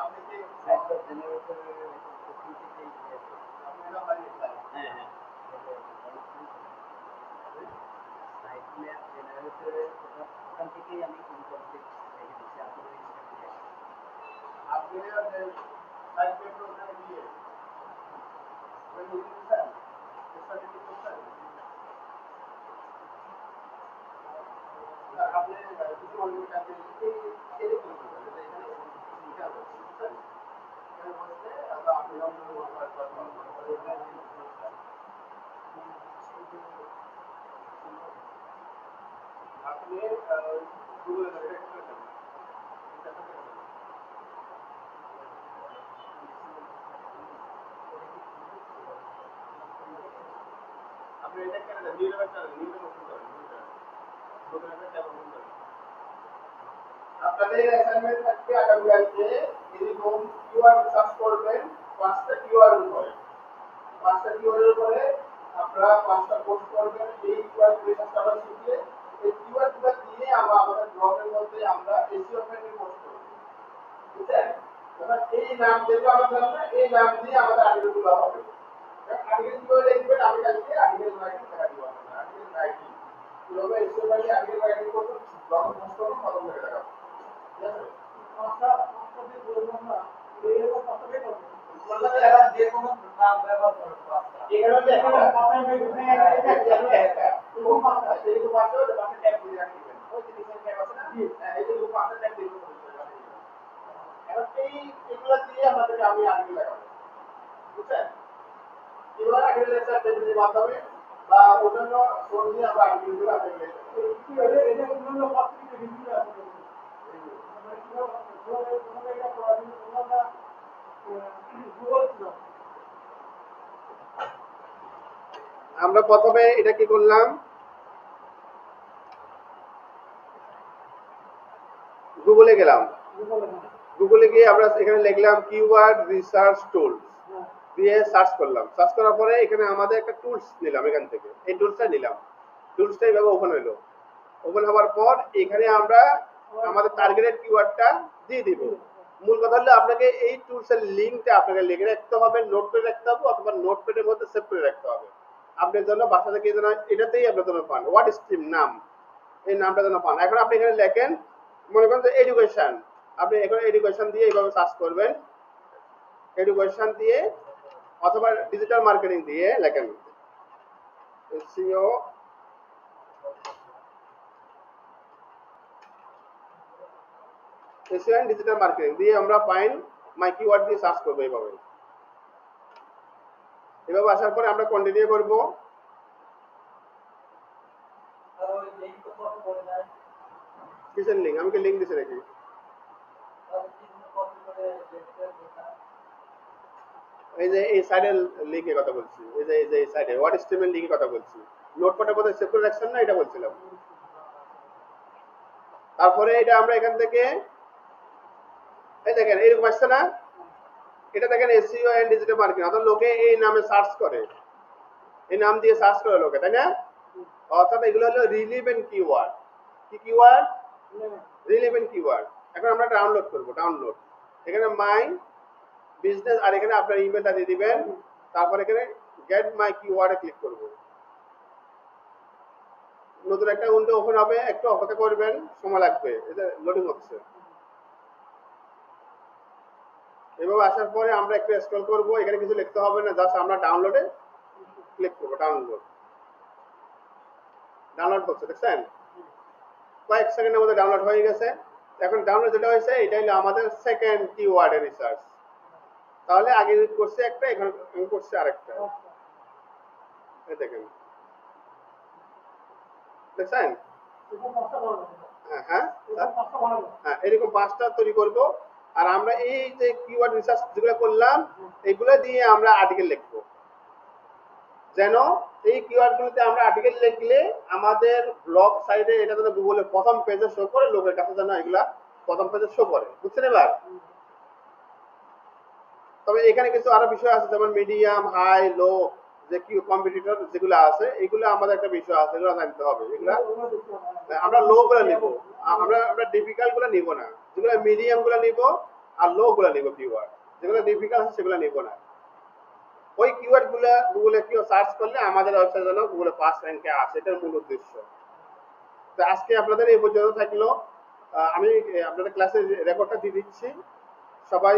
Speaker 1: আপনি কি
Speaker 3: সাইট ম্যাপ জেনারেটর ফেসিলিটিতে
Speaker 1: আপনারা হয়
Speaker 3: হ্যাঁ হ্যাঁ সাইট ম্যাপ জেনারেটরের ওখান থেকেই আমি ইনকমপ্লিট রেখে দিচ্ছি আপনাদের ইনস্টাগ্রামে
Speaker 1: আপনি সাইট পেপার ওখানে দিয়ে ওই নিয়েছেন স্টাডি করছেন আপনি কিছু অন্য কাজে এই এরকম করবেন এখানে লিখা আছে বুঝছেন এখানে বলতে আমরা আপনি অন্য আপনি গুগলে এটা করে দেন আপনি এটা কেন নিউ লেভেল ওপেন করেন নতুন একটা ট্যাব ওপেন করেন আপনাদের অ্যাসাইনমেন্ট থাকবে আগামীকালকে এরকম কিওয়ার্ড সার্চ করবেন 5টা কিওয়ার্ড উপরে 5টা কিওয়ার্ডের উপরে আপনারা 5টা পোস্ট করবেন এই কিওয়ার্ড রিসার্চ করা শিখলে এই কিওয়ার্ডগুলো দিয়ে আমরা আমাদের ব্লগের মধ্যে আমরা এসইও ফ্রেন্ডলি পোস্ট করব বুঝছেন এবার এই নাম যেটা আমরা জানবো এই নাম দিয়ে আমাদের আর্টিকেলগুলো হবে আর্টিকেল কিভাবে লিখবেন আমি কালকে আর্টিকেল রাইটিং দেখা দিব আপনাদের আর্টিকেল রাইটিং কিভাবে এসইও ফ্রেন্ডলি আর্টিকেল রাইটিং করতে ব্লগ পোস্ট করব কত করে দেখাবো ঠিক আছে
Speaker 3: যে কোনো নাম ব্যবহার করতে
Speaker 1: মাধ্যমে বা অন্যান্য সোর্স দিয়ে আমরা আর্টিকেলগুলো আনতে পারি।
Speaker 2: এটা অন্যান্য পত্রিকা রিভিউ আছে মানে কিভাবে এটা করা যায় তোমরা গুগল দাও।
Speaker 1: আমরা প্রথমে এটা কি করলাম, গুগলে গেলাম, গুগলে গিয়ে আমরা এখানে লিখলাম কিওয়ার্ড রিসার্চ টুলস দিয়ে সার্চ করলাম। সার্চ করার পরে এখানে আমাদের একটা টুলস নিলাম, এখান থেকে এই টুলসটা নিলাম। টুলসটা এইভাবে ওপেন হলো। ওপেন হওয়ার পর এখানে আমরা আমাদের টার্গেটেড কিওয়ার্ডটা দিয়ে দিব। মূল কথা হলো আপনাকে এই টুলসের লিঙ্কটা আপনাকে লিখে রাখতে হবে, নোট করে রাখতে হবে, অথবা নোটপ্যাডের মধ্যে সেভ করে রাখতে হবে। আপনার জন্য বাসা থেকে যেন এটাতেই আপনার জন্য পান, হোয়াট স্ট্রিম নাম, এই নামটা যেন পান। এখন আপনি এখানে লেখেন, মনে করেন যে এডুকেশন, আপনি এখানে এডুকেশন দিয়ে এইভাবে সার্চ করবেন, এডুকেশন দিয়ে অথবা ডিজিটাল মার্কেটিং দিয়ে লেখেন এসইও এশিয়ান ডিজিটাল মার্কেটিং দিয়ে আমরা ফাইন্ড মাই কিওয়ার্ড দিয়ে সার্চ করবো। এইভাবে এভাবে আসার পরে আমরা কন্টিনিউ করব। কিসের লিঙ্ক? আমি কি লিঙ্ক দিছি নাকি? এই যে এই সাইডের লিঙ্কের কথা বলছি, এই যে এই সাইডে হোয়াট স্ট্রিমের লিঙ্কের কথা বলছি। নোটপ্যাডের মধ্যে সেভ করে রাখছেন না, এটা বলছিলাম। তারপরে এটা আমরা এখান থেকে এই দেখেন এরকম আসছে না, এটা দেখেন এসইও এন্ড ডিজিটাল মার্কেটিং, অর্থাৎ লোকে এই নামে সার্চ করে, এই নাম দিয়ে সার্চ করে লোকে, তাই না? অর্থাৎ এগুলো হলো রিলেভেন্ট কিওয়ার্ড। কি কিওয়ার্ড? Relevant keyword. এখন আমরা ডাউনলোড করব, ডাউনলোড, এখানে মাই বিজনেস আর এখানে আপনার ইমেলটা দিয়ে দিবেন। তারপর এখানে গেট মাই কিওয়ার্ডে ক্লিক করব। নতুন একটা উইন্ডো ওপেন হবে, একটু অপেক্ষা করবেন, সময় লাগবে, এটা লোডিং হচ্ছে। এভাবে আসার পরে আমরা একটু স্ক্রল করব, এখানে কিছু লিখতে হবে না, জাস্ট আমরা ডাউনলোডে ক্লিক করব। ডাউনলোড, ডাউনলোড হচ্ছে, দেখছেন কয়েক সেকেন্ডের মধ্যে ডাউনলোড হয়ে গেছে। এখন ডাউনলোড যেটা হয়েছে এটা হলো আমাদের সেকেন্ড কিওয়ার্ড রিসার্চ। তাহলে আগে করছে একটা, এখন করছে আরেকটা। এই দেখেন, দেখছেন? হ্যাঁ হ্যাঁ হ্যাঁ, এরকম 5টা তৈরি করব। আর আমরা এই যে কিওয়ার্ড রিসার্চ যেগুলো করলাম এগুলো দিয়ে আমরা আর্টিকেল লিখবো, যেন এই কিওয়ার্ডগুলোতে আমরা আর্টিকেল লিখলে আমাদের ব্লগ সাইটে এটা যেন গুগলের প্রথম পেজে শো করে, লোকের কাছে যেন এগুলা প্রথম পেজে শো করে। বুঝছেন এবার? তবে এখানে কিছু আরো বিষয় আছে, যেমন মিডিয়াম, হাই, লো, যে কি কম্পিটিটর যেগুলো আছে, এগুলো আমাদের একটা বিষয় আছে, এগুলো জানতে হবে। এগুলা আমরা লো গুলো নিব, আমরা ডিফিকাল্ট গুলো নিব না, যেগুলো মিডিয়াম গুলো নিব আর লো গুলো নিব। কিওয়ার্ড যেগুলো ডিফিকাল্ট আছে সেগুলো নিব না। ওই কিওয়ার্ড গুলো গুগলে কেউ সার্চ করলে আমাদের ওয়েবসাইট যেন গুগলে ফার্স্ট র্যাঙ্কে আসে, এটার মূল উদ্দেশ্য। তো আজকে আপনাদের এই পর্যন্ত থাকলো। আমি আপনাদের ক্লাসের রেকর্ডটা দিয়ে দিচ্ছি, সবাই